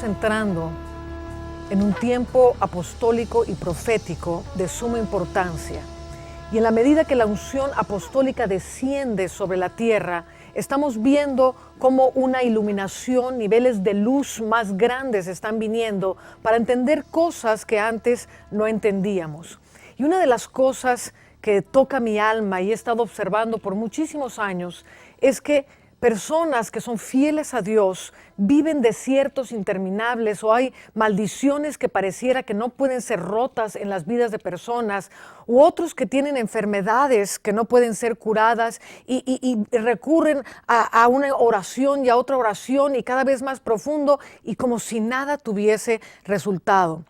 Estamos entrando en un tiempo apostólico y profético de suma importancia. Y en la medida que la unción apostólica desciende sobre la tierra, estamos viendo cómo una iluminación, niveles de luz más grandes están viniendo para entender cosas que antes no entendíamos. Y una de las cosas que toca mi alma y he estado observando por muchísimos años es que personas que son fieles a Dios viven desiertos interminables o hay maldiciones que pareciera que no pueden ser rotas en las vidas de personas, u otros que tienen enfermedades que no pueden ser curadas y recurren a una oración y a otra oración y cada vez más profundo y como si nada tuviese resultado.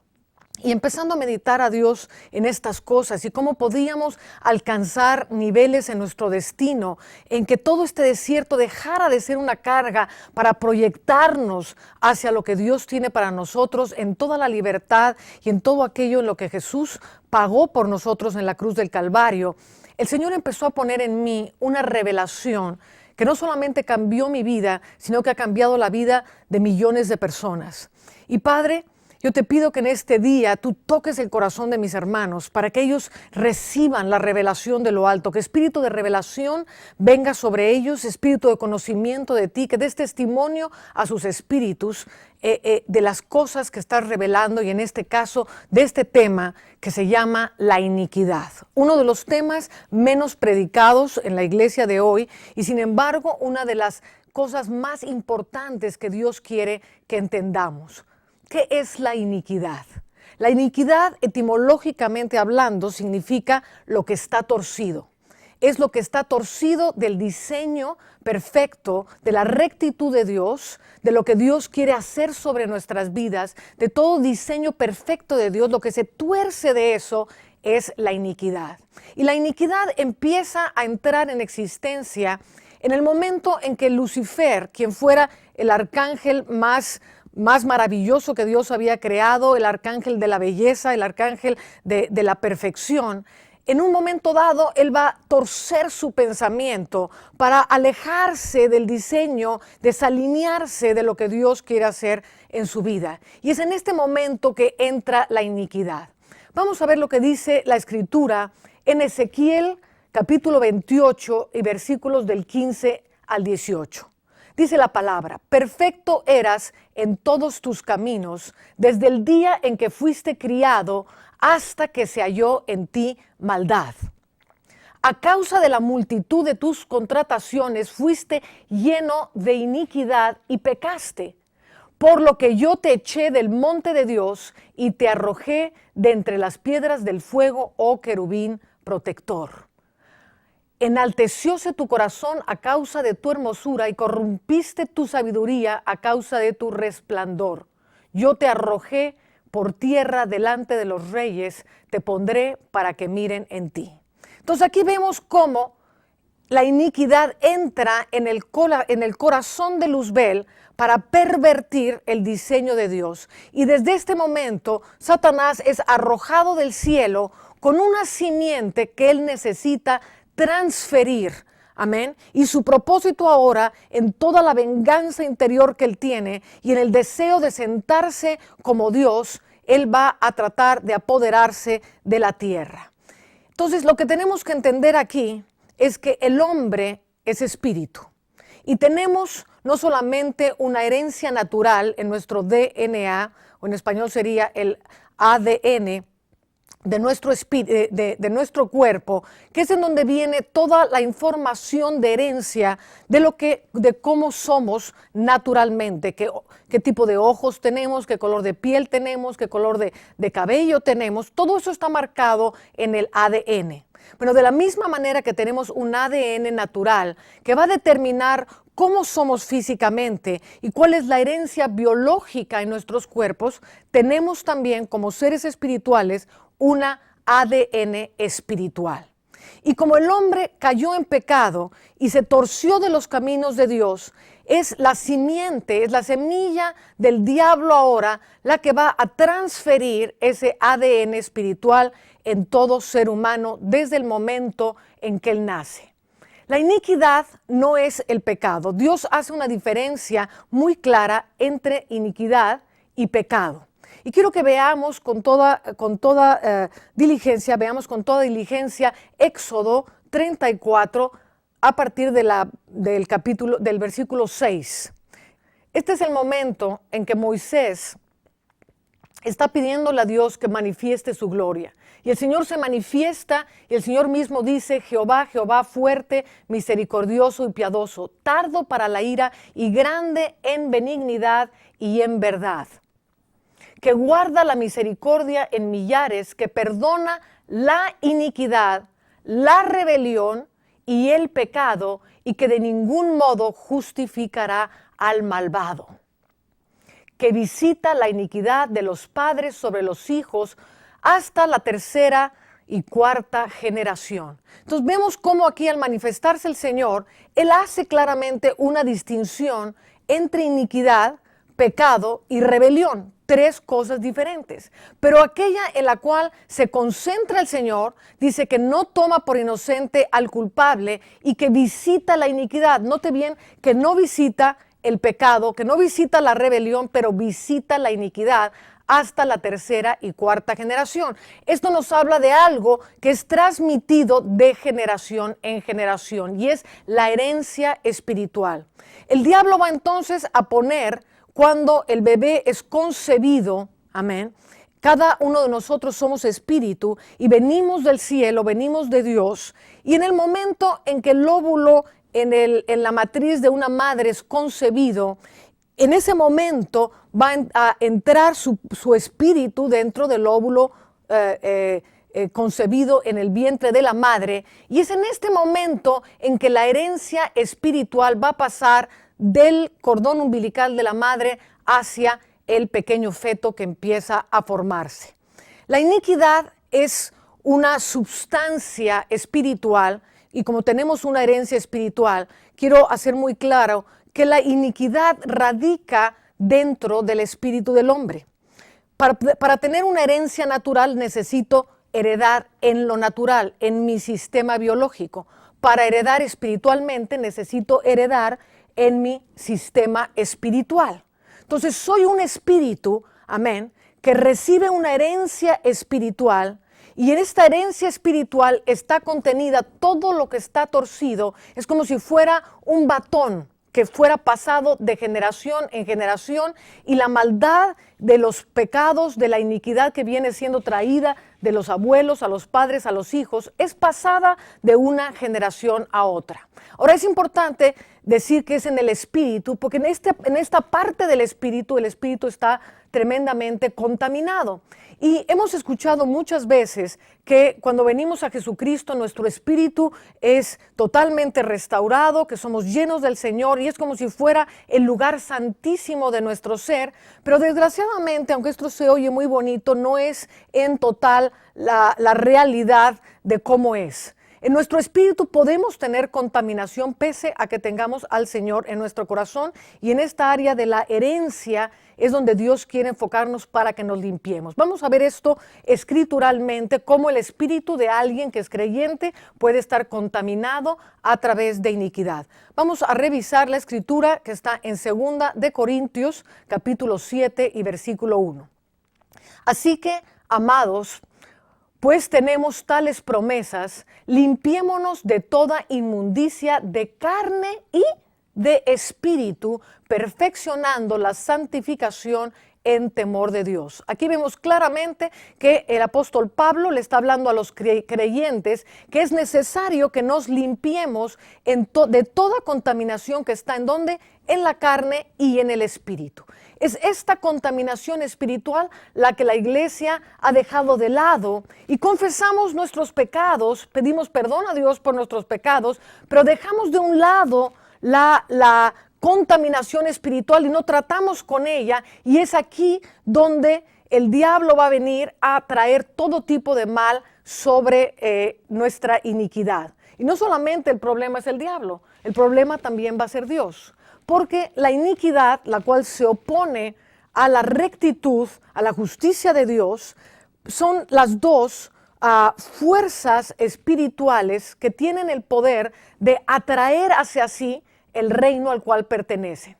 Y empezando a meditar a Dios en estas cosas y cómo podíamos alcanzar niveles en nuestro destino, en que todo este desierto dejara de ser una carga para proyectarnos hacia lo que Dios tiene para nosotros en toda la libertad y en todo aquello en lo que Jesús pagó por nosotros en la cruz del Calvario. El Señor empezó a poner en mí una revelación que no solamente cambió mi vida, sino que ha cambiado la vida de millones de personas. Y Padre, yo te pido que en este día tú toques el corazón de mis hermanos para que ellos reciban la revelación de lo alto, que espíritu de revelación venga sobre ellos, espíritu de conocimiento de ti, que des testimonio a sus espíritus de las cosas que estás revelando y en este caso de este tema que se llama la iniquidad. Uno de los temas menos predicados en la iglesia de hoy y sin embargo una de las cosas más importantes que Dios quiere que entendamos. ¿Qué es la iniquidad? La iniquidad, etimológicamente hablando, significa lo que está torcido. Es lo que está torcido del diseño perfecto, de la rectitud de Dios, de lo que Dios quiere hacer sobre nuestras vidas, de todo diseño perfecto de Dios. Lo que se tuerce de eso es la iniquidad. Y la iniquidad empieza a entrar en existencia en el momento en que Lucifer, quien fuera el arcángel más maravilloso que Dios había creado, el arcángel de la belleza, el arcángel de la perfección, en un momento dado él va a torcer su pensamiento para alejarse del diseño, desalinearse de lo que Dios quiere hacer en su vida. Y es en este momento que entra la iniquidad. Vamos a ver lo que dice la Escritura en Ezequiel capítulo 28 y versículos del 15 al 18. Dice la palabra: perfecto eras en todos tus caminos, desde el día en que fuiste criado hasta que se halló en ti maldad. A causa de la multitud de tus contrataciones fuiste lleno de iniquidad y pecaste, por lo que yo te eché del monte de Dios y te arrojé de entre las piedras del fuego, oh querubín protector. Enaltecióse tu corazón a causa de tu hermosura y corrompiste tu sabiduría a causa de tu resplandor. Yo te arrojé por tierra delante de los reyes, te pondré para que miren en ti. Entonces aquí vemos cómo la iniquidad entra en el corazón de Luzbel para pervertir el diseño de Dios. Y desde este momento Satanás es arrojado del cielo con una simiente que él necesita transferir, amén, y su propósito ahora en toda la venganza interior que él tiene y en el deseo de sentarse como Dios, él va a tratar de apoderarse de la tierra. Entonces lo que tenemos que entender aquí es que el hombre es espíritu y tenemos no solamente una herencia natural en nuestro DNA, o en español sería el ADN, de nuestro cuerpo, que es en donde viene toda la información de herencia de cómo somos naturalmente, qué tipo de ojos tenemos, qué color de piel tenemos, qué color de cabello tenemos. Todo eso está marcado en el ADN. Bueno, de la misma manera que tenemos un ADN natural que va a determinar cómo somos físicamente y cuál es la herencia biológica en nuestros cuerpos, tenemos también como seres espirituales una ADN espiritual. Y como el hombre cayó en pecado y se torció de los caminos de Dios, es la simiente, es la semilla del diablo ahora la que va a transferir ese ADN espiritual en todo ser humano desde el momento en que él nace. La iniquidad no es el pecado. Dios hace una diferencia muy clara entre iniquidad y pecado. Y quiero que veamos con toda diligencia, Éxodo 34 a partir del versículo 6. Este es el momento en que Moisés está pidiéndole a Dios que manifieste su gloria. Y el Señor se manifiesta y el Señor mismo dice: Jehová, Jehová fuerte, misericordioso y piadoso, tardo para la ira y grande en benignidad y en verdad, que guarda la misericordia en millares, que perdona la iniquidad, la rebelión y el pecado, y que de ningún modo justificará al malvado, que visita la iniquidad de los padres sobre los hijos hasta la tercera y cuarta generación. Entonces vemos cómo aquí, al manifestarse el Señor, Él hace claramente una distinción entre iniquidad, pecado y rebelión. Tres cosas diferentes. Pero aquella en la cual se concentra el Señor, dice que no toma por inocente al culpable y que visita la iniquidad. Note bien que no visita el pecado, que no visita la rebelión, pero visita la iniquidad hasta la tercera y cuarta generación. Esto nos habla de algo que es transmitido de generación en generación, y es la herencia espiritual. El diablo va entonces a poner, cuando el bebé es concebido, amén, cada uno de nosotros somos espíritu y venimos del cielo, venimos de Dios, y en el momento en que el óvulo en la matriz de una madre es concebido, en ese momento va a entrar su espíritu dentro del óvulo concebido en el vientre de la madre, y es en este momento en que la herencia espiritual va a pasar del cordón umbilical de la madre hacia el pequeño feto que empieza a formarse. La iniquidad es una sustancia espiritual, y como tenemos una herencia espiritual, quiero hacer muy claro que la iniquidad radica dentro del espíritu del hombre. Para tener una herencia natural necesito heredar en lo natural, en mi sistema biológico. Para heredar espiritualmente necesito heredar en mi sistema espiritual. Entonces soy un espíritu, amén, que recibe una herencia espiritual, y en esta herencia espiritual está contenida todo lo que está torcido. Es como si fuera un batón que fuera pasado de generación en generación, y la maldad de los pecados, de la iniquidad que viene siendo traída de los abuelos a los padres, a los hijos, es pasada de una generación a otra. Ahora es importante decir que es en el espíritu, porque en esta parte del espíritu, el espíritu está tremendamente contaminado. Y hemos escuchado muchas veces que cuando venimos a Jesucristo, nuestro espíritu es totalmente restaurado, que somos llenos del Señor, y es como si fuera el lugar santísimo de nuestro ser. Pero desgraciadamente, aunque esto se oye muy bonito, no es en total la realidad de cómo es. En nuestro espíritu podemos tener contaminación pese a que tengamos al Señor en nuestro corazón, y en esta área de la herencia es donde Dios quiere enfocarnos para que nos limpiemos. Vamos a ver esto escrituralmente, cómo el espíritu de alguien que es creyente puede estar contaminado a través de iniquidad. Vamos a revisar la escritura que está en 2 de Corintios, capítulo 7 y versículo 1. Así que, amados, pues tenemos tales promesas, limpiémonos de toda inmundicia de carne y de espíritu, perfeccionando la santificación en temor de Dios. Aquí vemos claramente que el apóstol Pablo le está hablando a los creyentes que es necesario que nos limpiemos de toda contaminación que está en donde, en la carne y en el espíritu. Es esta contaminación espiritual la que la iglesia ha dejado de lado, y confesamos nuestros pecados, pedimos perdón a Dios por nuestros pecados, pero dejamos de un lado la contaminación espiritual y no tratamos con ella, y es aquí donde el diablo va a venir a traer todo tipo de mal sobre nuestra iniquidad. Y no solamente el problema es el diablo, el problema también va a ser Dios. Porque la iniquidad, la cual se opone a la rectitud, a la justicia de Dios, son las dos fuerzas espirituales que tienen el poder de atraer hacia sí el reino al cual pertenecen.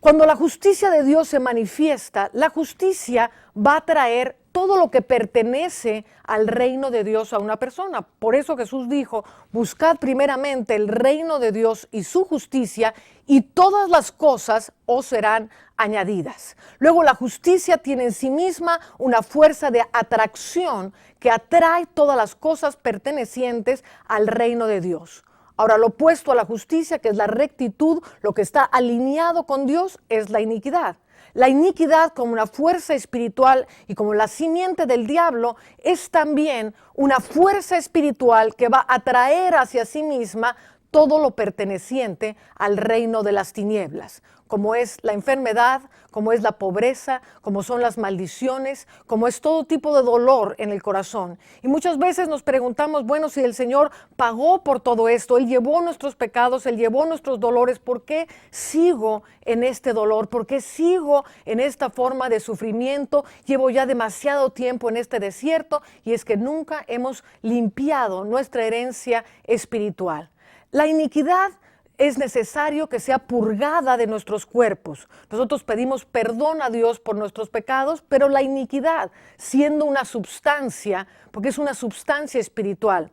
Cuando la justicia de Dios se manifiesta, la justicia va a traer todo lo que pertenece al reino de Dios a una persona. Por eso Jesús dijo, buscad primeramente el reino de Dios y su justicia, y todas las cosas os serán añadidas. Luego, la justicia tiene en sí misma una fuerza de atracción que atrae todas las cosas pertenecientes al reino de Dios. Ahora, lo opuesto a la justicia, que es la rectitud, lo que está alineado con Dios, es la iniquidad. La iniquidad, como una fuerza espiritual y como la simiente del diablo, es también una fuerza espiritual que va a atraer hacia sí misma todo lo perteneciente al reino de las tinieblas, como es la enfermedad, como es la pobreza, como son las maldiciones, como es todo tipo de dolor en el corazón. Y muchas veces nos preguntamos, bueno, si el Señor pagó por todo esto, Él llevó nuestros pecados, Él llevó nuestros dolores, ¿por qué sigo en este dolor? ¿Por qué sigo en esta forma de sufrimiento? Llevo ya demasiado tiempo en este desierto, y es que nunca hemos limpiado nuestra herencia espiritual. La iniquidad es necesario que sea purgada de nuestros cuerpos. Nosotros pedimos perdón a Dios por nuestros pecados, pero la iniquidad, siendo una substancia, porque es una substancia espiritual.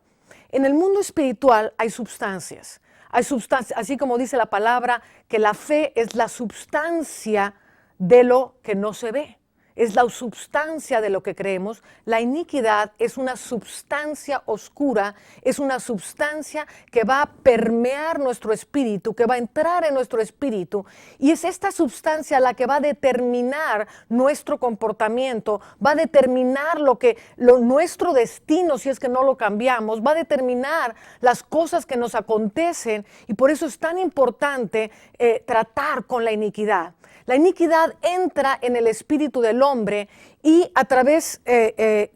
En el mundo espiritual hay substancias, así como dice la palabra, que la fe es la substancia de lo que no se ve. Es la substancia de lo que creemos. La iniquidad es una substancia oscura, es una substancia que va a permear nuestro espíritu, que va a entrar en nuestro espíritu, y es esta substancia la que va a determinar nuestro comportamiento, va a determinar nuestro destino si es que no lo cambiamos, va a determinar las cosas que nos acontecen, y por eso es tan importante tratar con la iniquidad. La iniquidad entra en el espíritu del hombre y a través,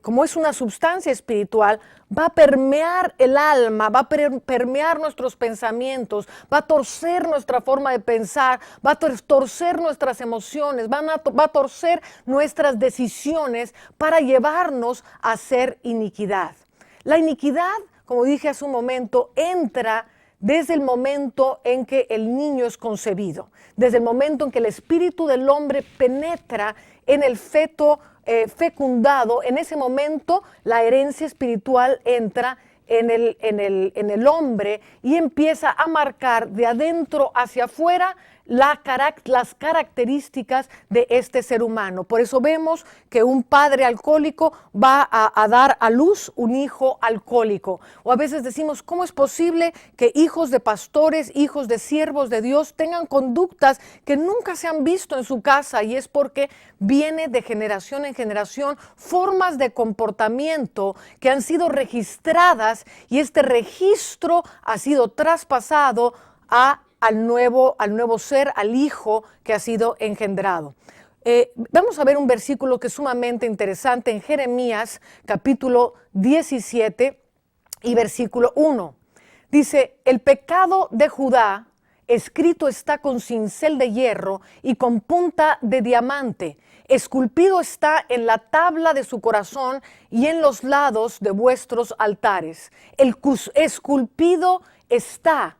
como es una sustancia espiritual, va a permear el alma, va a permear nuestros pensamientos, va a torcer nuestra forma de pensar, va a torcer nuestras emociones, va a torcer nuestras decisiones para llevarnos a hacer iniquidad. La iniquidad, como dije hace un momento, entra desde el momento en que el niño es concebido, desde el momento en que el espíritu del hombre penetra en el feto fecundado. En ese momento la herencia espiritual entra en el hombre y empieza a marcar de adentro hacia afuera las características de este ser humano. Por eso vemos que un padre alcohólico va a dar a luz un hijo alcohólico. O a veces decimos, ¿cómo es posible que hijos de pastores, hijos de siervos de Dios tengan conductas que nunca se han visto en su casa? Y es porque viene de generación en generación formas de comportamiento que han sido registradas, y este registro ha sido traspasado al nuevo ser, al hijo que ha sido engendrado. Vamos a ver un versículo que es sumamente interesante en Jeremías capítulo 17 y versículo 1. Dice, el pecado de Judá escrito está con cincel de hierro y con punta de diamante. Esculpido está en la tabla de su corazón y en los lados de vuestros altares. Esculpido está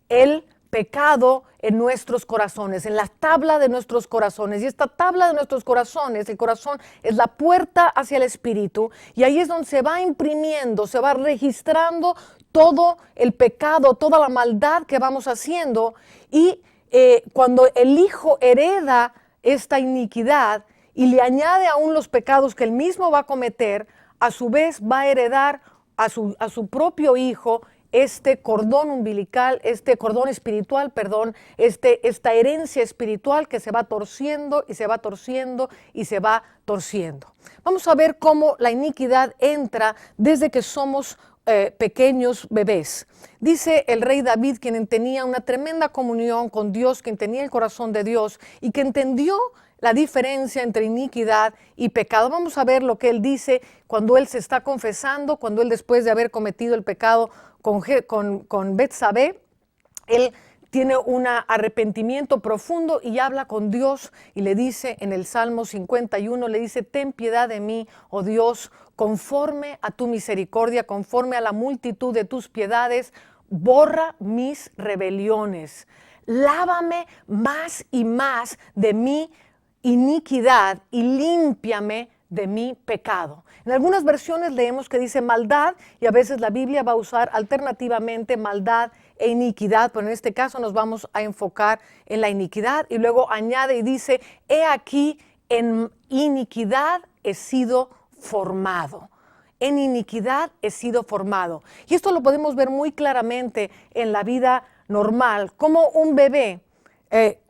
el pecado en nuestros corazones, en la tabla de nuestros corazones. Y esta tabla de nuestros corazones, el corazón es la puerta hacia el espíritu, y ahí es donde se va imprimiendo, se va registrando todo el pecado, toda la maldad que vamos haciendo. Y cuando el hijo hereda esta iniquidad y le añade aún los pecados que él mismo va a cometer, a su vez va a heredar a su propio hijo este cordón umbilical, este cordón espiritual, esta herencia espiritual que se va torciendo y se va torciendo y se va torciendo. Vamos a ver cómo la iniquidad entra desde que somos pequeños bebés. Dice el rey David, quien tenía una tremenda comunión con Dios, quien tenía el corazón de Dios y que entendió la diferencia entre iniquidad y pecado. Vamos a ver lo que él dice cuando él se está confesando, cuando él, después de haber cometido el pecado con Betsabé, él tiene un arrepentimiento profundo y habla con Dios y le dice en el Salmo 51, le dice, ten piedad de mí, oh Dios, conforme a tu misericordia, conforme a la multitud de tus piedades, borra mis rebeliones. lávame más y más de mi iniquidad y límpiame de mi pecado. En algunas versiones leemos que dice maldad y a veces la Biblia va a usar alternativamente maldad e iniquidad, pero en este caso nos vamos a enfocar en la iniquidad y luego añade y dice, he aquí en iniquidad he sido formado. En iniquidad he sido formado. Y esto lo podemos ver muy claramente en la vida normal, como un bebé,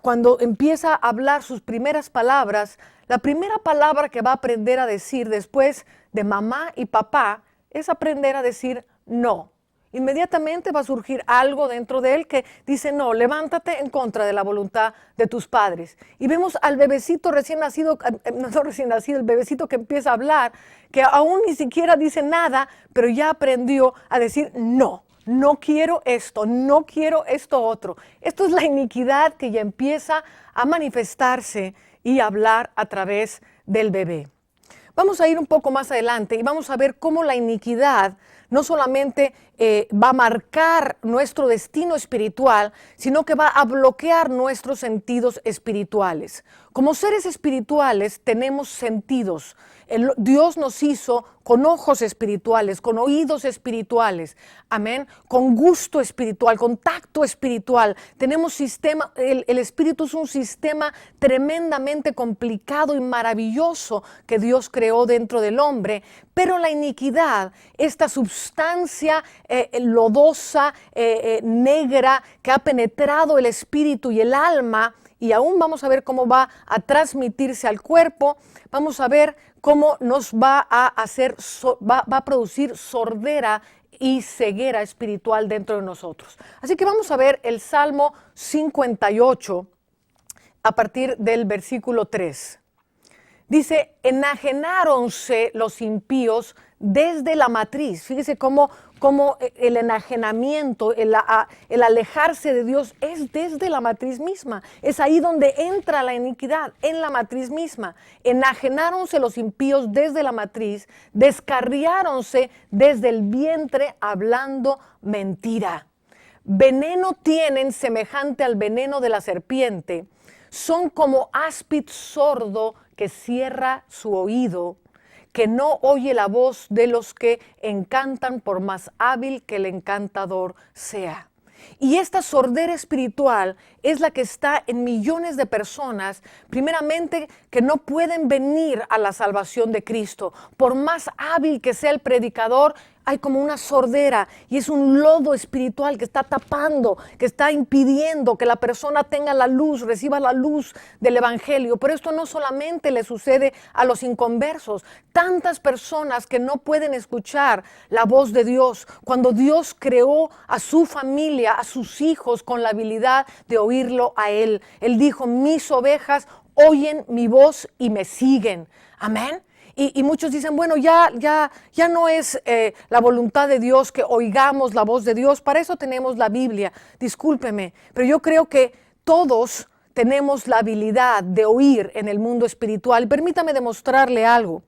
cuando empieza a hablar sus primeras palabras, la primera palabra que va a aprender a decir después de mamá y papá es aprender a decir no. Inmediatamente va a surgir algo dentro de él que dice no, levántate en contra de la voluntad de tus padres. Y vemos al bebecito recién nacido, no recién nacido, el bebecito que empieza a hablar, que aún ni siquiera dice nada, pero ya aprendió a decir no. No quiero esto, no quiero esto otro. Esto es la iniquidad que ya empieza a manifestarse y hablar a través del bebé. Vamos a ir un poco más adelante y vamos a ver cómo la iniquidad no solamente va a marcar nuestro destino espiritual, sino que va a bloquear nuestros sentidos espirituales. Como seres espirituales tenemos sentidos. Dios nos hizo con ojos espirituales, con oídos espirituales, amén, con gusto espiritual, con tacto espiritual. Tenemos sistema, el espíritu es un sistema tremendamente complicado y maravilloso que Dios creó dentro del hombre, pero la iniquidad, esta sustancia lodosa, negra, que ha penetrado el espíritu y el alma, y aún vamos a ver cómo va a transmitirse al cuerpo, vamos a ver cómo nos va a hacer, va a producir sordera y ceguera espiritual dentro de nosotros. Así que vamos a ver el Salmo 58 a partir del versículo 3. Dice, enajenáronse los impíos desde la matriz. Fíjese cómo el enajenamiento, el alejarse de Dios es desde la matriz misma. Es ahí donde entra la iniquidad, en la matriz misma. Enajenáronse los impíos desde la matriz, descarriáronse desde el vientre hablando mentira. Veneno tienen semejante al veneno de la serpiente. Son como áspid sordo que cierra su oído, que no oye la voz de los que encantan por más hábil que el encantador sea. Y esta sordera espiritual es la que está en millones de personas, primeramente que no pueden venir a la salvación de Cristo. Por más hábil que sea el predicador, hay como una sordera y es un lodo espiritual que está tapando, que está impidiendo que la persona tenga la luz, reciba la luz del evangelio. Pero esto no solamente le sucede a los inconversos, tantas personas que no pueden escuchar la voz de Dios. Cuando Dios creó a su familia, a sus hijos con la habilidad de oírlo a Él. Él dijo, mis ovejas oyen mi voz y me siguen. Amén. Y muchos dicen, bueno, ya no es la voluntad de Dios que oigamos la voz de Dios. Para eso tenemos la Biblia. Discúlpeme, pero yo creo que todos tenemos la habilidad de oír en el mundo espiritual. Permítame demostrarle algo.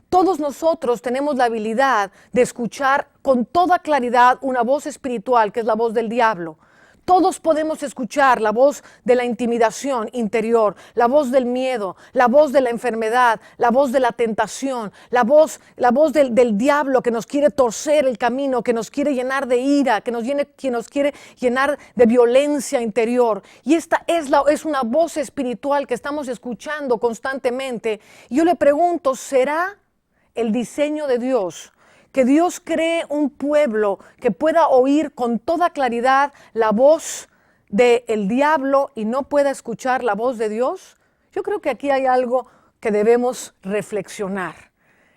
Todos nosotros tenemos la habilidad de escuchar con toda claridad una voz espiritual, que es la voz del diablo. Todos podemos escuchar la voz de la intimidación interior, la voz del miedo, la voz de la enfermedad, la voz de la tentación, la voz del diablo que nos quiere torcer el camino, que nos quiere llenar de ira, que nos quiere llenar de violencia interior. Y esta es una voz espiritual que estamos escuchando constantemente. Y yo le pregunto, ¿será el diseño de Dios que Dios cree un pueblo que pueda oír con toda claridad la voz del diablo y no pueda escuchar la voz de Dios? Yo creo que aquí hay algo que debemos reflexionar.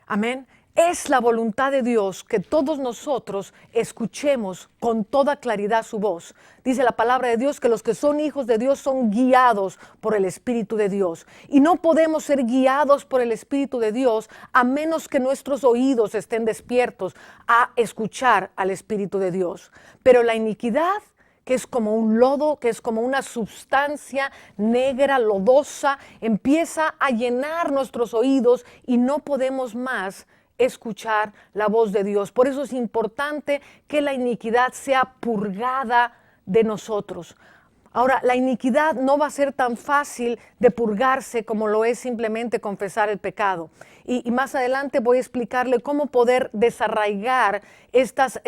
Amén. Es la voluntad de Dios que todos nosotros escuchemos con toda claridad su voz. Dice la palabra de Dios que los que son hijos de Dios son guiados por el Espíritu de Dios. Y no podemos ser guiados por el Espíritu de Dios a menos que nuestros oídos estén despiertos a escuchar al Espíritu de Dios. Pero la iniquidad, que es como un lodo, que es como una sustancia negra, lodosa, empieza a llenar nuestros oídos y no podemos más escuchar la voz de Dios. Por eso es importante que la iniquidad sea purgada de nosotros. Ahora, la iniquidad no va a ser tan fácil de purgarse como lo es simplemente confesar el pecado. Y más adelante voy a explicarle cómo poder desarraigar estas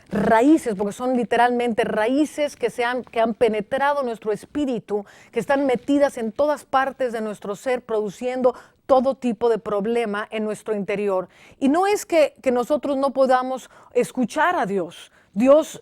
raíces, porque son literalmente raíces que han penetrado nuestro espíritu, que están metidas en todas partes de nuestro ser, produciendo todo tipo de problema en nuestro interior. Y no es que nosotros no podamos escuchar a Dios.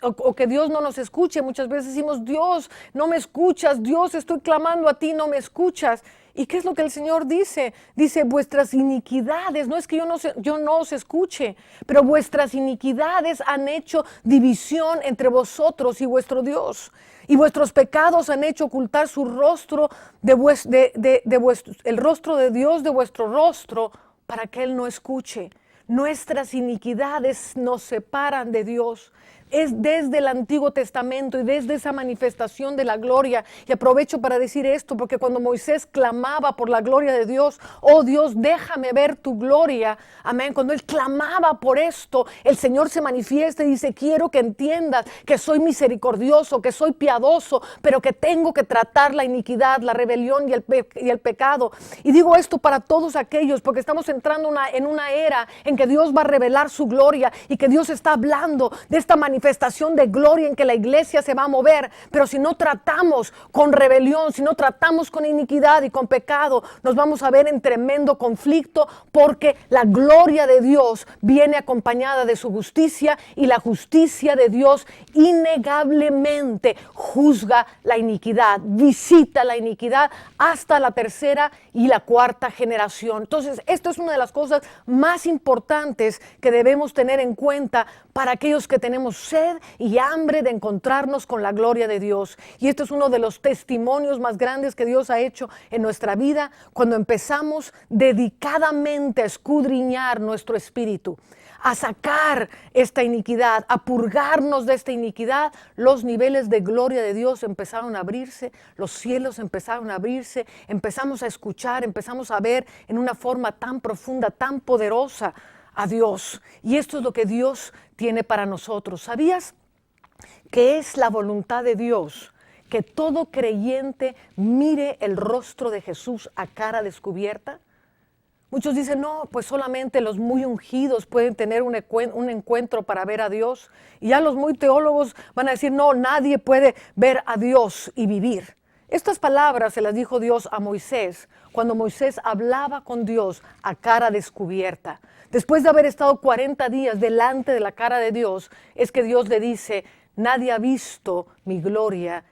O que Dios no nos escuche. Muchas veces decimos, Dios, no me escuchas, Dios, estoy clamando a ti, no me escuchas. ¿Y qué es lo que el Señor dice? Dice, vuestras iniquidades, no es que yo no os escuche, pero vuestras iniquidades han hecho división entre vosotros y vuestro Dios. Y vuestros pecados han hecho ocultar su rostro, el rostro de Dios de vuestro rostro, para que Él no escuche. Nuestras iniquidades nos separan de Dios. Es desde el Antiguo Testamento y desde esa manifestación de la gloria. Y aprovecho para decir esto, porque cuando Moisés clamaba por la gloria de Dios, oh Dios, déjame ver tu gloria, amén. Cuando él clamaba por esto, el Señor se manifiesta y dice, quiero que entiendas que soy misericordioso, que soy piadoso, pero que tengo que tratar la iniquidad, la rebelión y el pecado. Y digo esto para todos aquellos, porque estamos entrando en una era en que Dios va a revelar su gloria y que Dios está hablando de esta manifestación de gloria en que la iglesia se va a mover. Pero si no tratamos con rebelión, si no tratamos con iniquidad y con pecado, nos vamos a ver en tremendo conflicto, porque la gloria de Dios viene acompañada de su justicia, y la justicia de Dios innegablemente juzga la iniquidad, visita la iniquidad hasta la tercera y la cuarta generación. Entonces, esto es una de las cosas más importantes que debemos tener en cuenta para aquellos que tenemos sed y hambre de encontrarnos con la gloria de Dios. Y este es uno de los testimonios más grandes que Dios ha hecho en nuestra vida, cuando empezamos dedicadamente a escudriñar nuestro espíritu, a sacar esta iniquidad, a purgarnos de esta iniquidad. Los niveles de gloria de Dios empezaron a abrirse, los cielos empezaron a abrirse, empezamos a escuchar, empezamos a ver en una forma tan profunda, tan poderosa a Dios. Y esto es lo que Dios tiene para nosotros. ¿Sabías que es la voluntad de Dios que todo creyente mire el rostro de Jesús a cara descubierta? Muchos dicen, no, pues solamente los muy ungidos pueden tener un encuentro para ver a Dios. Y ya los muy teólogos van a decir, no, nadie puede ver a Dios y vivir. Estas palabras se las dijo Dios a Moisés cuando Moisés hablaba con Dios a cara descubierta. Después de haber estado 40 días delante de la cara de Dios, es que Dios le dice, nadie ha visto mi gloria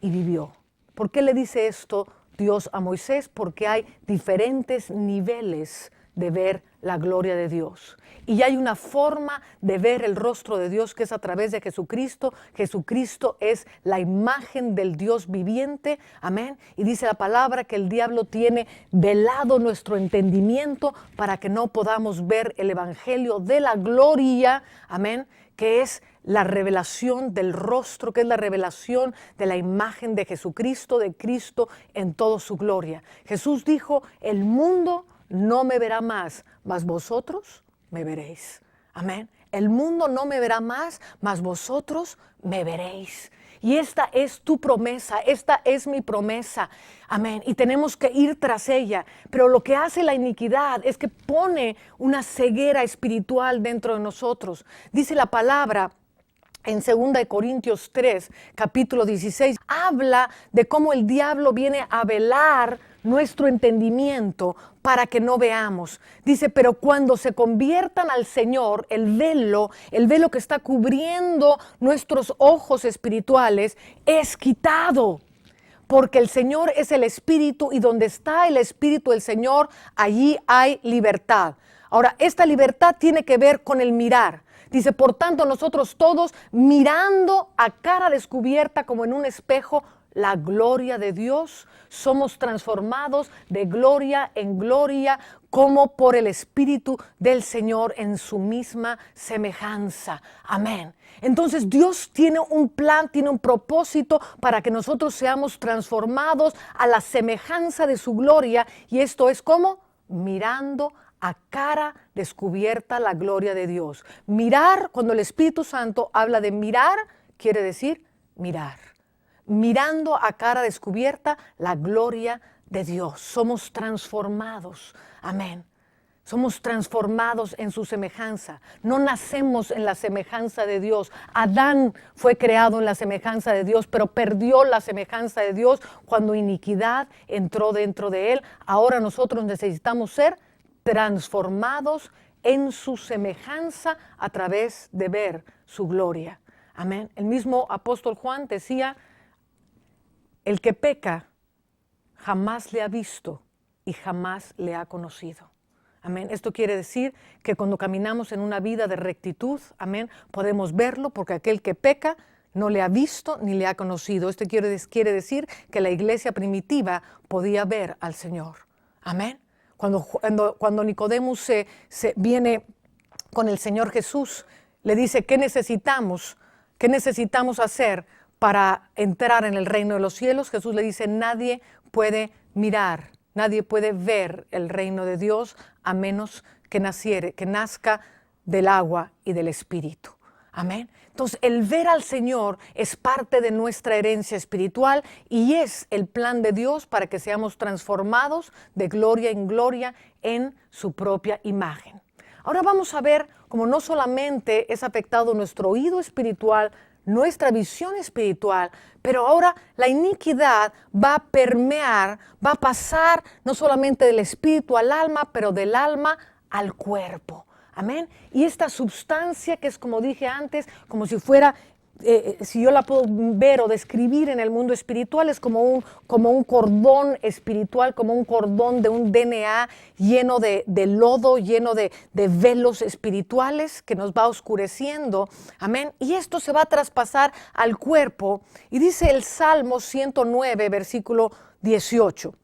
y vivió. ¿Por qué le dice esto Dios a Moisés? Porque hay diferentes niveles de ver la gloria de Dios. Y hay una forma de ver el rostro de Dios que es a través de Jesucristo. Jesucristo es la imagen del Dios viviente. Amén. Y dice la palabra que el diablo tiene velado nuestro entendimiento para que no podamos ver el evangelio de la gloria. Amén. Que es la revelación del rostro, que es la revelación de la imagen de Jesucristo, de Cristo en toda su gloria. Jesús dijo, el mundo no me verá más, mas vosotros me veréis. Amén. El mundo no me verá más, mas vosotros me veréis. Y esta es tu promesa, esta es mi promesa. Amén. Y tenemos que ir tras ella. Pero lo que hace la iniquidad es que pone una ceguera espiritual dentro de nosotros. Dice la palabra en 2 Corintios 3, capítulo 16, habla de cómo el diablo viene a velar nuestro entendimiento para que no veamos. Dice, pero cuando se conviertan al Señor, el velo que está cubriendo nuestros ojos espirituales, es quitado. Porque el Señor es el Espíritu, y donde está el Espíritu del Señor, allí hay libertad. Ahora, esta libertad tiene que ver con el mirar. Dice, por tanto, nosotros todos, mirando a cara descubierta como en un espejo la gloria de Dios, somos transformados de gloria en gloria como por el Espíritu del Señor en su misma semejanza. Amén. Entonces Dios tiene un plan, tiene un propósito para que nosotros seamos transformados a la semejanza de su gloria. Y esto es como mirando a cara descubierta la gloria de Dios. Mirar, cuando el Espíritu Santo habla de mirar, quiere decir mirar. mirando a cara descubierta la gloria de Dios. Somos transformados. Amén. Somos transformados en su semejanza. No nacemos en la semejanza de Dios. Adán fue creado en la semejanza de Dios, pero perdió la semejanza de Dios cuando iniquidad entró dentro de él. Ahora nosotros necesitamos ser transformados en su semejanza a través de ver su gloria. Amén. El mismo apóstol Juan decía, el que peca jamás le ha visto y jamás le ha conocido. Amén. Esto quiere decir que cuando caminamos en una vida de rectitud, amén, podemos verlo porque aquel que peca no le ha visto ni le ha conocido. Esto quiere decir que la iglesia primitiva podía ver al Señor. Amén. Cuando Nicodemo se viene con el Señor Jesús, le dice, ¿qué necesitamos hacer para entrar en el reino de los cielos? Jesús le dice, nadie puede mirar, nadie puede ver el reino de Dios a menos que nazca del agua y del Espíritu. Amén. Entonces, el ver al Señor es parte de nuestra herencia espiritual y es el plan de Dios para que seamos transformados de gloria en gloria en su propia imagen. Ahora vamos a ver cómo no solamente es afectado nuestro oído espiritual, nuestra visión espiritual, pero ahora la iniquidad va a permear, va a pasar no solamente del espíritu al alma, pero del alma al cuerpo. Amén. Y esta sustancia que es, como dije antes, como si fuera, si yo la puedo ver o describir en el mundo espiritual, es como un cordón espiritual, como un cordón de un DNA lleno de lodo, lleno de velos espirituales que nos va oscureciendo. Amén. Y esto se va a traspasar al cuerpo. Y dice el Salmo 109, versículo 18.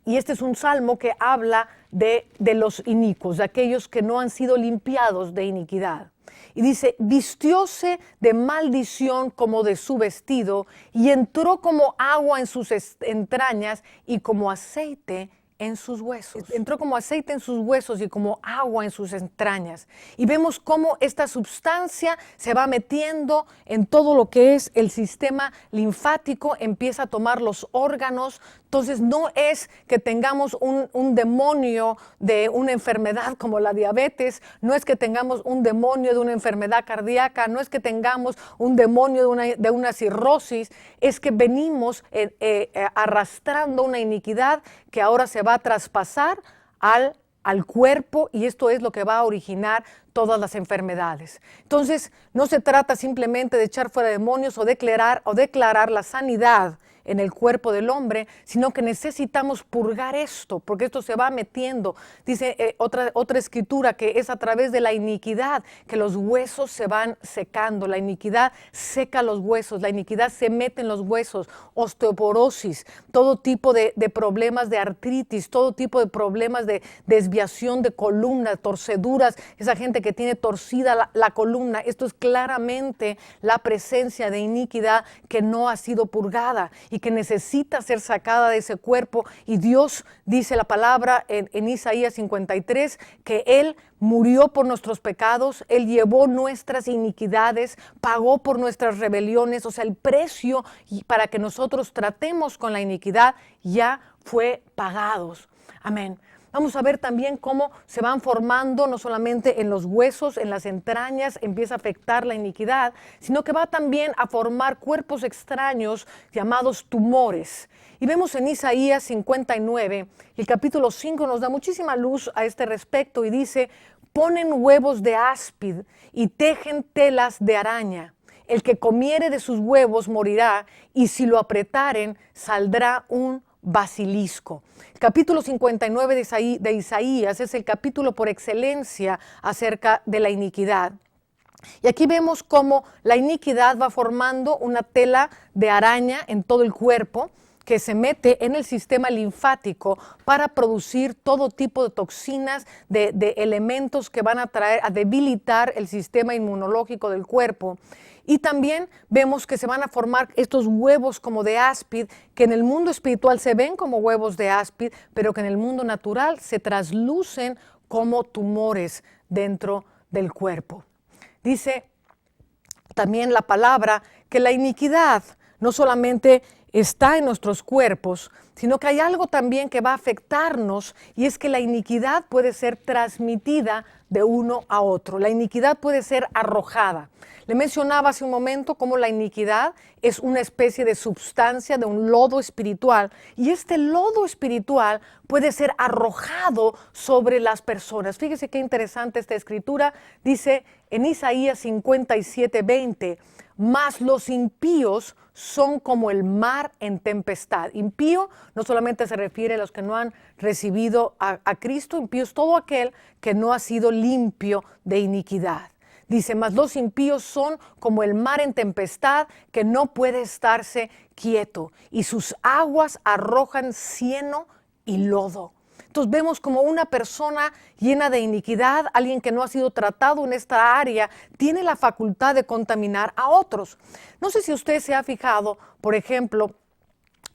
Y este es un salmo que habla de los inicuos, de aquellos que no han sido limpiados de iniquidad. Y dice, vistióse de maldición como de su vestido, y entró como agua en sus entrañas y como aceite en sus huesos. Entró como aceite en sus huesos y como agua en sus entrañas. Y vemos cómo esta sustancia se va metiendo en todo lo que es el sistema linfático, empieza a tomar los órganos. Entonces no es que tengamos un demonio de una enfermedad como la diabetes, no es que tengamos un demonio de una enfermedad cardíaca, no es que tengamos un demonio de una cirrosis, es que venimos arrastrando una iniquidad que ahora se va a traspasar al cuerpo y esto es lo que va a originar todas las enfermedades. Entonces no se trata simplemente de echar fuera demonios o declarar la sanidad en el cuerpo del hombre, sino que necesitamos purgar esto, porque esto se va metiendo. Dice otra escritura que es a través de la iniquidad que los huesos se van secando. La iniquidad seca los huesos, la iniquidad se mete en los huesos, osteoporosis, todo tipo de problemas de artritis, todo tipo de problemas de desviación de columna, torceduras, esa gente que tiene torcida la columna. Esto es claramente la presencia de iniquidad que no ha sido purgada y que necesita ser sacada de ese cuerpo. Y Dios dice la palabra en Isaías 53 que Él murió por nuestros pecados, Él llevó nuestras iniquidades, pagó por nuestras rebeliones. O sea, el precio para que nosotros tratemos con la iniquidad ya fue pagado. Amén. Vamos a ver también cómo se van formando no solamente en los huesos, en las entrañas, empieza a afectar la iniquidad, sino que va también a formar cuerpos extraños llamados tumores. Y vemos en Isaías 59, el capítulo 5 nos da muchísima luz a este respecto y dice, ponen huevos de áspid y tejen telas de araña. El que comiere de sus huevos morirá y si lo apretaren saldrá un basilisco. El capítulo 59 de Isaías es el capítulo por excelencia acerca de la iniquidad. Y aquí vemos cómo la iniquidad va formando una tela de araña en todo el cuerpo que se mete en el sistema linfático para producir todo tipo de toxinas, de elementos que van a debilitar el sistema inmunológico del cuerpo. Y también vemos que se van a formar estos huevos como de áspid, que en el mundo espiritual se ven como huevos de áspid, pero que en el mundo natural se traslucen como tumores dentro del cuerpo. Dice también la palabra que la iniquidad no solamente está en nuestros cuerpos, sino que hay algo también que va a afectarnos, y es que la iniquidad puede ser transmitida de uno a otro. La iniquidad puede ser arrojada. Le mencionaba hace un momento cómo la iniquidad es una especie de sustancia, de un lodo espiritual, y este lodo espiritual puede ser arrojado sobre las personas. Fíjese qué interesante esta escritura. Dice en Isaías 57:20, mas los impíos son como el mar en tempestad. Impío no solamente se refiere a los que no han recibido a Cristo, impío es todo aquel que no ha sido limpio de iniquidad. Dice, mas los impíos son como el mar en tempestad, que no puede estarse quieto, y sus aguas arrojan cieno y lodo. Entonces vemos como una persona llena de iniquidad, alguien que no ha sido tratado en esta área, tiene la facultad de contaminar a otros. No sé si usted se ha fijado, por ejemplo,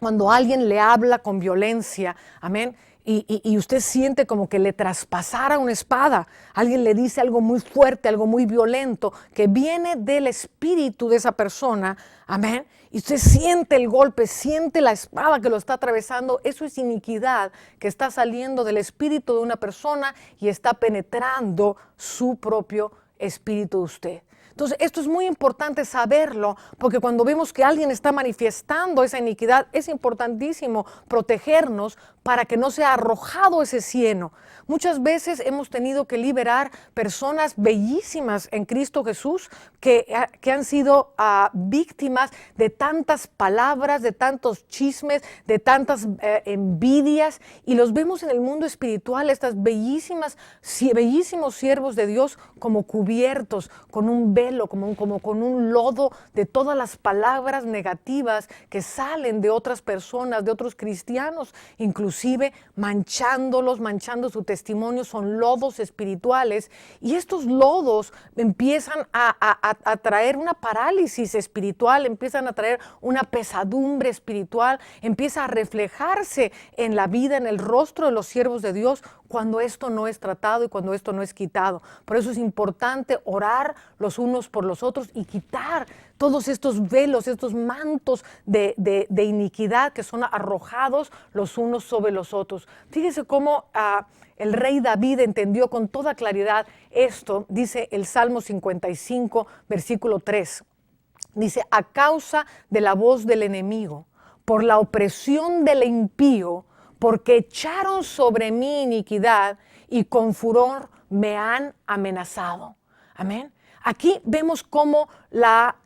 cuando alguien le habla con violencia, amén, y usted siente como que le traspasara una espada, alguien le dice algo muy fuerte, algo muy violento, que viene del espíritu de esa persona, amén, y usted siente el golpe, siente la espada que lo está atravesando. Eso es iniquidad que está saliendo del espíritu de una persona y está penetrando su propio espíritu de usted. Entonces, esto es muy importante saberlo, porque cuando vemos que alguien está manifestando esa iniquidad, es importantísimo protegernos para que no sea arrojado ese cieno. Muchas veces hemos tenido que liberar personas bellísimas en Cristo Jesús que han sido víctimas de tantas palabras, de tantos chismes, de tantas envidias, y los vemos en el mundo espiritual, estas bellísimos siervos de Dios, como cubiertos con un velo, como con un lodo de todas las palabras negativas que salen de otras personas, de otros cristianos, inclusive manchándolos, manchando su testimonio. Son lodos espirituales, y estos lodos empiezan a traer una parálisis espiritual, empiezan a traer una pesadumbre espiritual, empieza a reflejarse en la vida, en el rostro de los siervos de Dios, cuando esto no es tratado y cuando esto no es quitado. Por eso es importante orar los unos por los otros y quitar todos estos velos, estos mantos de iniquidad que son arrojados los unos sobre los otros. Fíjese cómo el rey David entendió con toda claridad esto. Dice el Salmo 55, versículo 3. Dice, a causa de la voz del enemigo, por la opresión del impío, porque echaron sobre mí iniquidad y con furor me han amenazado. Amén. Aquí vemos cómo la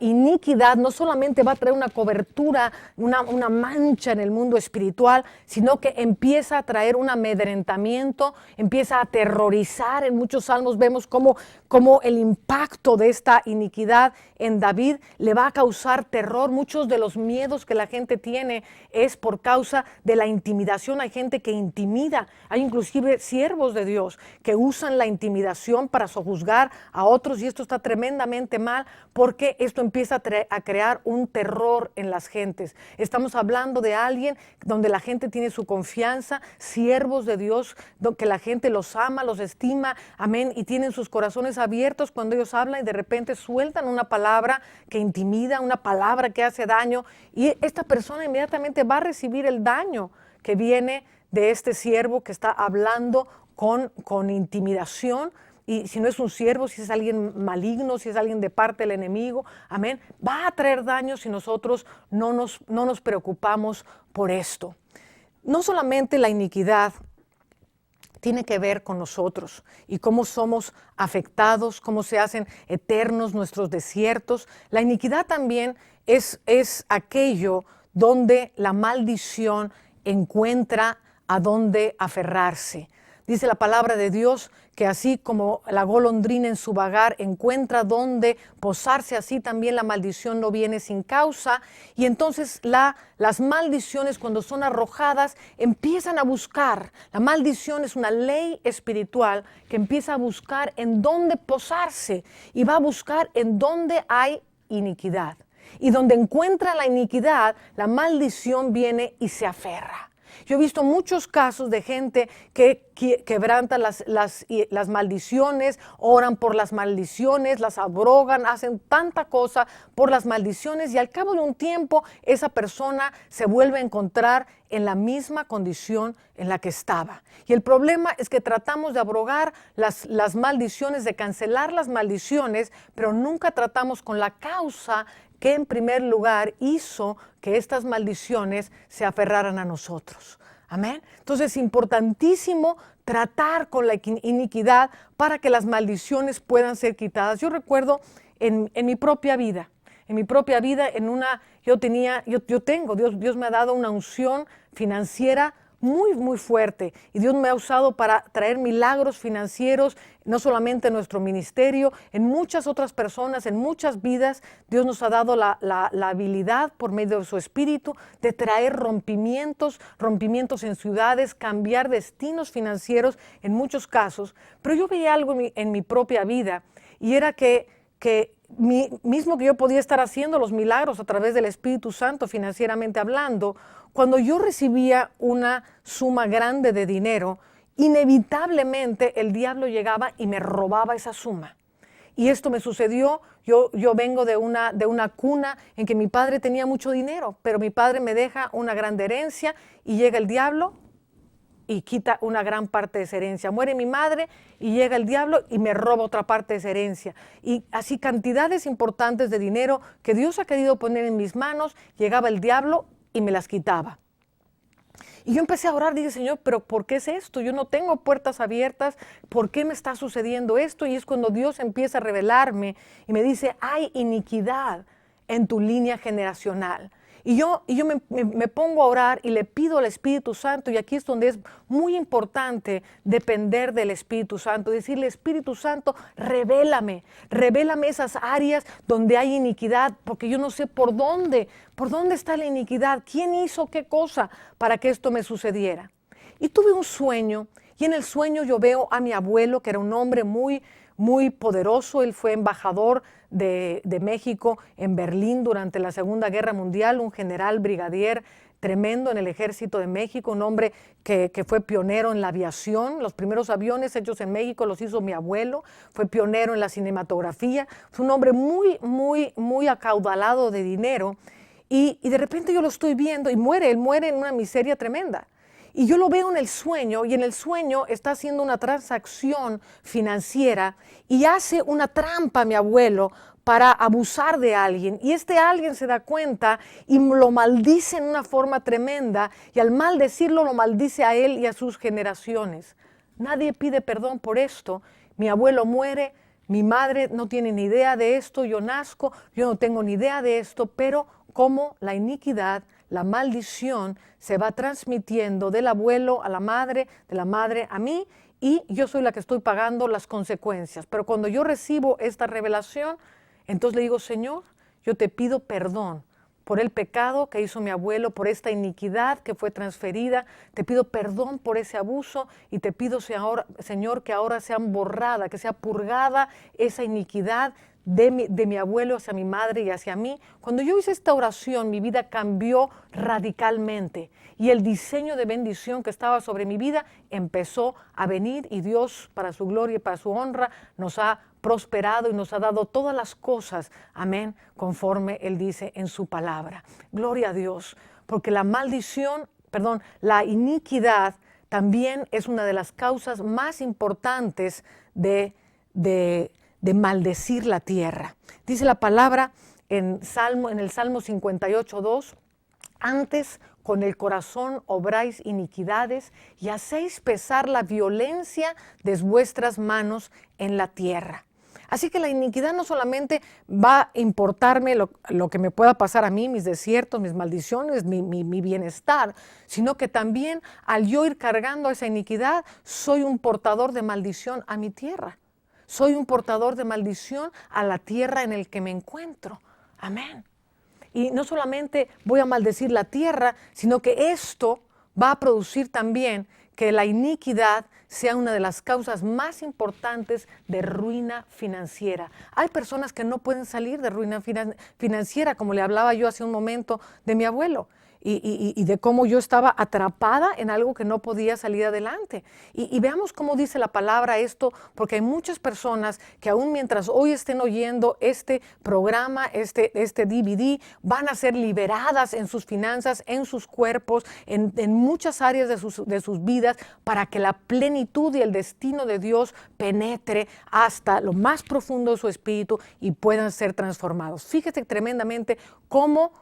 iniquidad no solamente va a traer una cobertura, una mancha en el mundo espiritual, sino que empieza a traer un amedrentamiento, empieza a aterrorizar. En muchos salmos vemos cómo el impacto de esta iniquidad en David le va a causar terror. Muchos de los miedos que la gente tiene es por causa de la intimidación. Hay gente que intimida, hay inclusive siervos de Dios que usan la intimidación para sojuzgar a otros, y esto está tremendamente mal, porque esto empieza a crear un terror en las gentes. Estamos hablando de alguien donde la gente tiene su confianza, siervos de Dios, que la gente los ama, los estima, amén, y tienen sus corazones abiertos cuando ellos hablan, y de repente sueltan una palabra que intimida, una palabra que hace daño, y esta persona inmediatamente va a recibir el daño que viene de este siervo que está hablando con intimidación. Y si no es un siervo, si es alguien maligno, si es alguien de parte del enemigo, amén, va a traer daño si nosotros no nos preocupamos por esto. No solamente la iniquidad tiene que ver con nosotros y cómo somos afectados, cómo se hacen eternos nuestros desiertos. La iniquidad también es aquello donde la maldición encuentra a dónde aferrarse. Dice la palabra de Dios que así como la golondrina en su vagar encuentra dónde posarse, así también la maldición no viene sin causa. Y entonces las maldiciones, cuando son arrojadas, empiezan a buscar. La maldición es una ley espiritual que empieza a buscar en dónde posarse, y va a buscar en dónde hay iniquidad. Y donde encuentra la iniquidad, la maldición viene y se aferra. Yo he visto muchos casos de gente que quebranta las maldiciones, oran por las maldiciones, las abrogan, hacen tanta cosa por las maldiciones y al cabo de un tiempo esa persona se vuelve a encontrar en la misma condición en la que estaba. Y el problema es que tratamos de abrogar las maldiciones, de cancelar las maldiciones, pero nunca tratamos con la causa que en primer lugar hizo que estas maldiciones se aferraran a nosotros. Amén. Entonces es importantísimo tratar con la iniquidad para que las maldiciones puedan ser quitadas. Yo recuerdo en mi propia vida, Dios me ha dado una unción financiera muy, muy fuerte y Dios me ha usado para traer milagros financieros, no solamente en nuestro ministerio, en muchas otras personas, en muchas vidas. Dios nos ha dado la habilidad por medio de su Espíritu de traer rompimientos en ciudades, cambiar destinos financieros en muchos casos. Pero yo veía algo en mi propia vida y era que mismo que yo podía estar haciendo los milagros a través del Espíritu Santo financieramente hablando, cuando yo recibía una suma grande de dinero, inevitablemente el diablo llegaba y me robaba esa suma. Y esto me sucedió, yo vengo de una cuna en que mi padre tenía mucho dinero, pero mi padre me deja una gran herencia y llega el diablo y quita una gran parte de esa herencia. Muere mi madre y llega el diablo y me roba otra parte de esa herencia. Y así cantidades importantes de dinero que Dios ha querido poner en mis manos, llegaba el diablo y me las quitaba. Y yo empecé a orar, dije, Señor, ¿pero por qué es esto? Yo no tengo puertas abiertas, ¿por qué me está sucediendo esto? Y es cuando Dios empieza a revelarme y me dice, hay iniquidad en tu línea generacional. Y yo me pongo a orar y le pido al Espíritu Santo, y aquí es donde es muy importante depender del Espíritu Santo, decirle, Espíritu Santo, revélame esas áreas donde hay iniquidad, porque yo no sé por dónde está la iniquidad, quién hizo qué cosa para que esto me sucediera. Y tuve un sueño, y en el sueño yo veo a mi abuelo, que era un hombre muy, muy poderoso. Él fue embajador de México en Berlín durante la Segunda Guerra Mundial, un general brigadier tremendo en el Ejército de México, un hombre que fue pionero en la aviación. Los primeros aviones hechos en México los hizo mi abuelo, fue pionero en la cinematografía, fue un hombre muy, muy, muy acaudalado de dinero y de repente yo lo estoy viendo y él muere en una miseria tremenda. Y yo lo veo en el sueño, y en el sueño está haciendo una transacción financiera y hace una trampa a mi abuelo para abusar de alguien. Y este alguien se da cuenta y lo maldice en una forma tremenda, y al maldecirlo lo maldice a él y a sus generaciones. Nadie pide perdón por esto. Mi abuelo muere, mi madre no tiene ni idea de esto, yo nazco, yo no tengo ni idea de esto, pero como la iniquidad, la maldición se va transmitiendo del abuelo a la madre, de la madre a mí, y yo soy la que estoy pagando las consecuencias. Pero cuando yo recibo esta revelación, entonces le digo, Señor, yo te pido perdón por el pecado que hizo mi abuelo, por esta iniquidad que fue transferida. Te pido perdón por ese abuso y te pido, Señor, que ahora sea borrada, que sea purgada esa iniquidad de mi abuelo hacia mi madre y hacia mí. Cuando yo hice esta oración, mi vida cambió radicalmente y el diseño de bendición que estaba sobre mi vida empezó a venir, y Dios, para su gloria y para su honra, nos ha prosperado y nos ha dado todas las cosas, amén, conforme Él dice en su palabra. Gloria a Dios, porque la iniquidad también es una de las causas más importantes de maldecir la tierra. Dice la palabra en el Salmo 58:2, antes con el corazón obráis iniquidades y hacéis pesar la violencia de vuestras manos en la tierra. Así que la iniquidad no solamente va a importarme lo que me pueda pasar a mí, mis desiertos, mis maldiciones, mi bienestar, sino que también al yo ir cargando esa iniquidad, soy un portador de maldición a mi tierra. Soy un portador de maldición a la tierra en el que me encuentro. Amén. Y no solamente voy a maldecir la tierra, sino que esto va a producir también que la iniquidad sea una de las causas más importantes de ruina financiera. Hay personas que no pueden salir de ruina financiera, como le hablaba yo hace un momento de mi abuelo. y de cómo yo estaba atrapada en algo que no podía salir adelante. Y veamos cómo dice la palabra esto, porque hay muchas personas que aún mientras hoy estén oyendo este programa, este DVD, van a ser liberadas en sus finanzas, en sus cuerpos, en muchas áreas de sus vidas, para que la plenitud y el destino de Dios penetre hasta lo más profundo de su espíritu y puedan ser transformados. Fíjese tremendamente cómo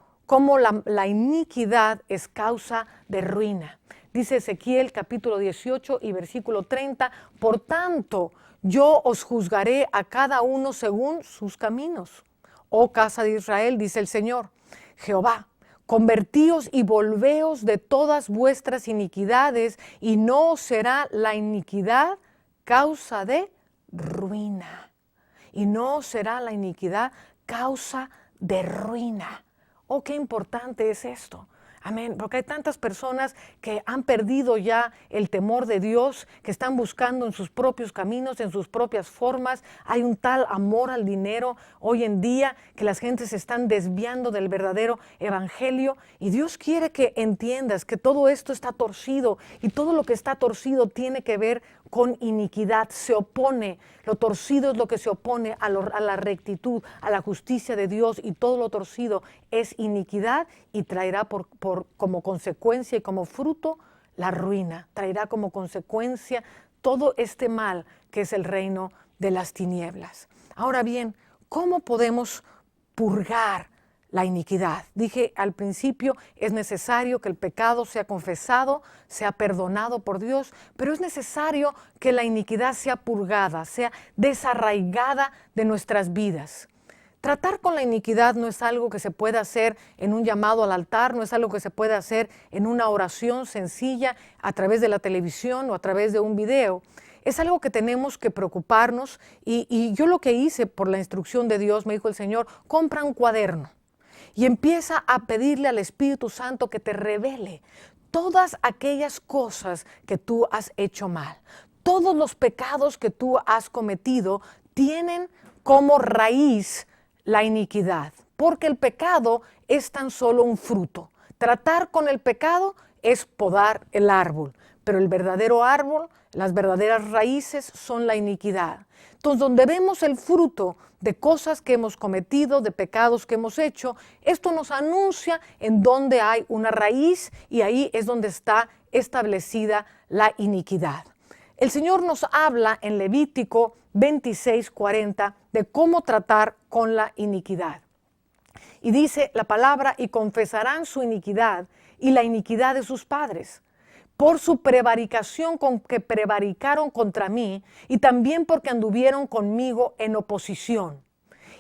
la iniquidad es causa de ruina. Dice Ezequiel capítulo 18 y versículo 30, por tanto, yo os juzgaré a cada uno según sus caminos. Oh casa de Israel, dice el Señor, Jehová, convertíos y volveos de todas vuestras iniquidades, y no os será la iniquidad causa de ruina. Y no os será la iniquidad causa de ruina. Oh, qué importante es esto. Amén, porque hay tantas personas que han perdido ya el temor de Dios, que están buscando en sus propios caminos, en sus propias formas. Hay un tal amor al dinero hoy en día que las gentes se están desviando del verdadero evangelio, y Dios quiere que entiendas que todo esto está torcido, y todo lo que está torcido tiene que ver con iniquidad, se opone. Lo torcido es lo que se opone a la rectitud, a la justicia de Dios, y todo lo torcido es iniquidad y traerá como consecuencia y como fruto la ruina, traerá como consecuencia todo este mal que es el reino de las tinieblas. Ahora bien, ¿cómo podemos purgar la iniquidad? Dije al principio, es necesario que el pecado sea confesado, sea perdonado por Dios, pero es necesario que la iniquidad sea purgada, sea desarraigada de nuestras vidas. Tratar con la iniquidad no es algo que se pueda hacer en un llamado al altar, no es algo que se pueda hacer en una oración sencilla a través de la televisión o a través de un video. Es algo que tenemos que preocuparnos, y yo lo que hice por la instrucción de Dios, me dijo el Señor, compra un cuaderno y empieza a pedirle al Espíritu Santo que te revele todas aquellas cosas que tú has hecho mal. Todos los pecados que tú has cometido tienen como raíz la iniquidad, porque el pecado es tan solo un fruto. Tratar con el pecado es podar el árbol, pero el verdadero árbol, las verdaderas raíces son la iniquidad. Entonces, donde vemos el fruto de cosas que hemos cometido, de pecados que hemos hecho, esto nos anuncia en donde hay una raíz, y ahí es donde está establecida la iniquidad. El Señor nos habla en Levítico 26:40 de cómo tratar con la iniquidad. Y dice la palabra, y confesarán su iniquidad y la iniquidad de sus padres, por su prevaricación con que prevaricaron contra mí, y también porque anduvieron conmigo en oposición.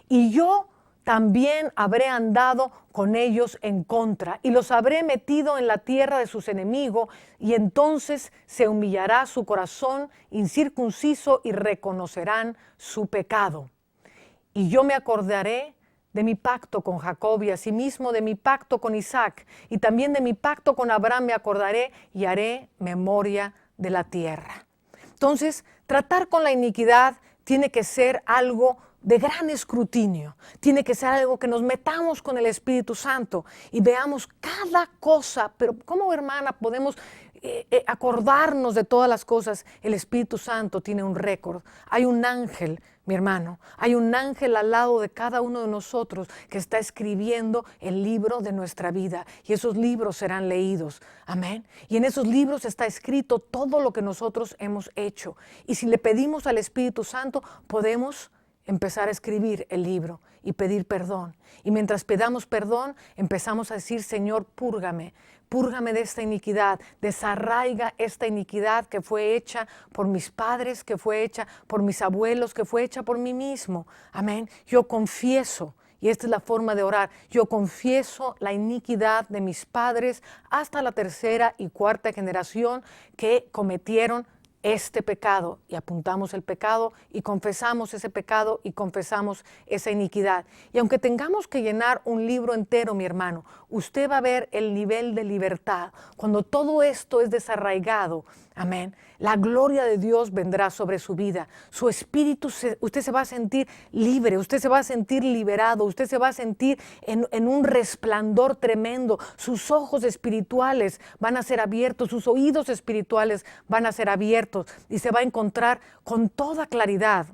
Y yo también habré andado con ellos en contra, y los habré metido en la tierra de sus enemigos, y entonces se humillará su corazón incircunciso y reconocerán su pecado. Y yo me acordaré de mi pacto con Jacob, y asimismo de mi pacto con Isaac, y también de mi pacto con Abraham me acordaré, y haré memoria de la tierra. Entonces, tratar con la iniquidad tiene que ser algo de gran escrutinio, tiene que ser algo que nos metamos con el Espíritu Santo y veamos cada cosa. Pero ¿cómo, hermana, podemos acordarnos de todas las cosas? El Espíritu Santo tiene un récord. Hay un ángel, mi hermano, hay un ángel al lado de cada uno de nosotros que está escribiendo el libro de nuestra vida, y esos libros serán leídos. Amén. Y en esos libros está escrito todo lo que nosotros hemos hecho. Y si le pedimos al Espíritu Santo, podemos empezar a escribir el libro y pedir perdón. Y mientras pedamos perdón, empezamos a decir, Señor, púrgame de esta iniquidad, desarraiga esta iniquidad que fue hecha por mis padres, que fue hecha por mis abuelos, que fue hecha por mí mismo. Amén. Yo confieso, y esta es la forma de orar, yo confieso la iniquidad de mis padres hasta la tercera y cuarta generación que cometieron este pecado, y apuntamos el pecado y confesamos ese pecado y confesamos esa iniquidad. Y aunque tengamos que llenar un libro entero, mi hermano, usted va a ver el nivel de libertad. Cuando todo esto es desarraigado, amén, la gloria de Dios vendrá sobre su vida. Su espíritu, usted se va a sentir libre, usted se va a sentir liberado, usted se va a sentir en un resplandor tremendo. Sus ojos espirituales van a ser abiertos, sus oídos espirituales van a ser abiertos y se va a encontrar con toda claridad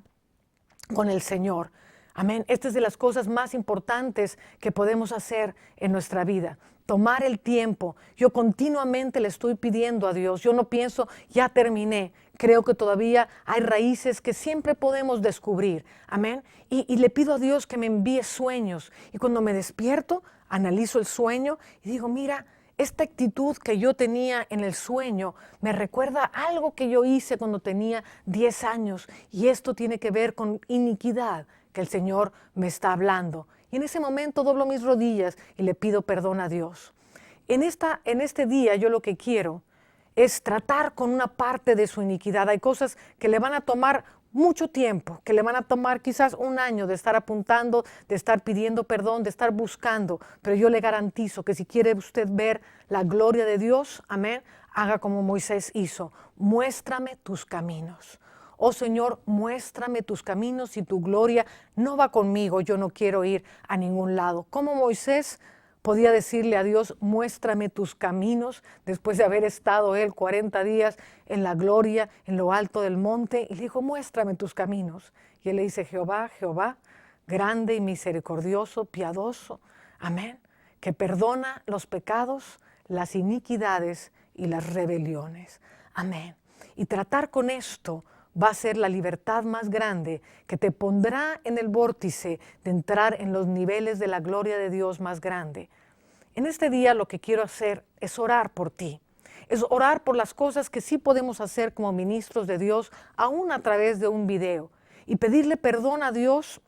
con el Señor. Amén. Esta es de las cosas más importantes que podemos hacer en nuestra vida. Tomar el tiempo. Yo continuamente le estoy pidiendo a Dios. Yo no pienso, ya terminé. Creo que todavía hay raíces que siempre podemos descubrir. Amén. Y le pido a Dios que me envíe sueños. Y cuando me despierto, analizo el sueño y digo, mira, esta actitud que yo tenía en el sueño me recuerda algo que yo hice cuando tenía 10 años. Y esto tiene que ver con iniquidad que el Señor me está hablando. Y en ese momento doblo mis rodillas y le pido perdón a Dios. En este día yo lo que quiero es tratar con una parte de su iniquidad. Hay cosas que le van a tomar mucho tiempo, que le van a tomar quizás un año de estar apuntando, de estar pidiendo perdón, de estar buscando. Pero yo le garantizo que si quiere usted ver la gloria de Dios, amén, haga como Moisés hizo. Muéstrame tus caminos. Oh Señor, muéstrame tus caminos. Si tu gloria no va conmigo, yo no quiero ir a ningún lado. Como Moisés podía decirle a Dios, muéstrame tus caminos, después de haber estado él 40 días en la gloria, en lo alto del monte, y le dijo, muéstrame tus caminos. Y él le dice, Jehová, Jehová, grande y misericordioso, piadoso, amén, que perdona los pecados, las iniquidades y las rebeliones. Amén. Y tratar con esto va a ser la libertad más grande que te pondrá en el vórtice de entrar en los niveles de la gloria de Dios más grande. En este día lo que quiero hacer es orar por ti. Es orar por las cosas que sí podemos hacer como ministros de Dios, aún a través de un video. Y pedirle perdón a Dios,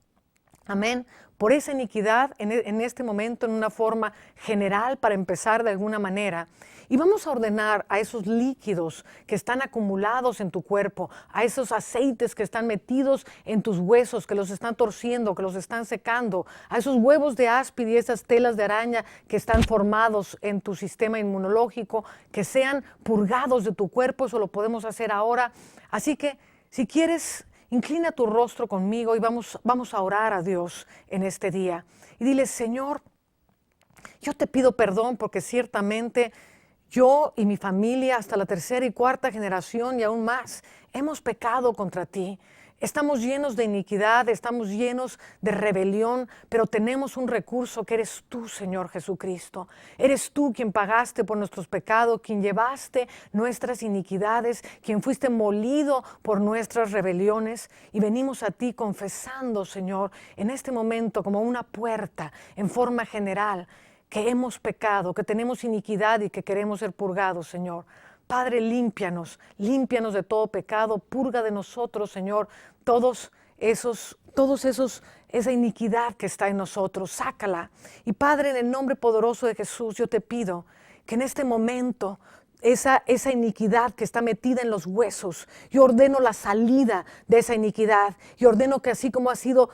amén, por esa iniquidad en este momento en una forma general para empezar de alguna manera. Y vamos a ordenar a esos líquidos que están acumulados en tu cuerpo, a esos aceites que están metidos en tus huesos, que los están torciendo, que los están secando, a esos huevos de áspid y esas telas de araña que están formados en tu sistema inmunológico, que sean purgados de tu cuerpo. Eso lo podemos hacer ahora. Así que si quieres, inclina tu rostro conmigo y vamos a orar a Dios en este día. Y dile, Señor, yo te pido perdón porque ciertamente yo y mi familia hasta la tercera y cuarta generación y aún más hemos pecado contra ti. Estamos llenos de iniquidad, estamos llenos de rebelión, pero tenemos un recurso que eres tú, Señor Jesucristo. Eres tú quien pagaste por nuestros pecados, quien llevaste nuestras iniquidades, quien fuiste molido por nuestras rebeliones. Y venimos a ti confesando, Señor, en este momento como una puerta en forma general, que hemos pecado, que tenemos iniquidad y que queremos ser purgados, Señor. Padre, límpianos de todo pecado, purga de nosotros, Señor, esa iniquidad que está en nosotros, sácala. Y Padre, en el nombre poderoso de Jesús, yo te pido que en este momento esa iniquidad que está metida en los huesos, yo ordeno la salida de esa iniquidad. Y ordeno que así como ha sido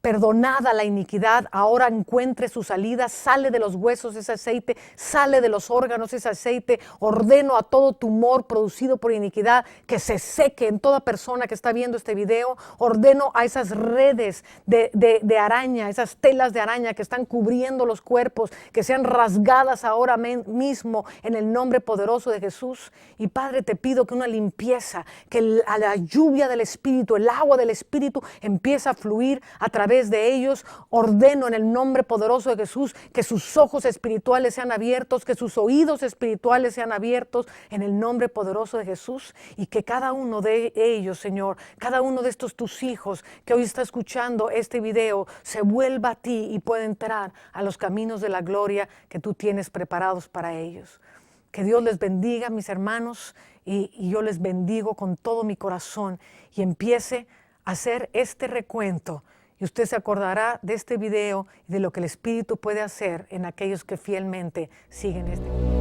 perdonada la iniquidad, ahora encuentre su salida, sale de los huesos ese aceite, sale de los órganos ese aceite. Ordeno a todo tumor producido por iniquidad que se seque en toda persona que está viendo este video. Ordeno a esas redes de araña, esas telas de araña que están cubriendo los cuerpos, que sean rasgadas ahora mismo en el nombre poderoso de Jesús. Y Padre, te pido que una limpieza, que a la lluvia del Espíritu, el agua del Espíritu empiece a fluir a través de ellos. Ordeno en el nombre poderoso de Jesús que sus ojos espirituales sean abiertos, que sus oídos espirituales sean abiertos en el nombre poderoso de Jesús, y que cada uno de ellos, Señor, cada uno de estos tus hijos que hoy está escuchando este video, se vuelva a ti y pueda entrar a los caminos de la gloria que tú tienes preparados para ellos. Que Dios les bendiga, mis hermanos, y yo les bendigo con todo mi corazón, y empiece a hacer este recuento. Y usted se acordará de este video y de lo que el Espíritu puede hacer en aquellos que fielmente siguen este video.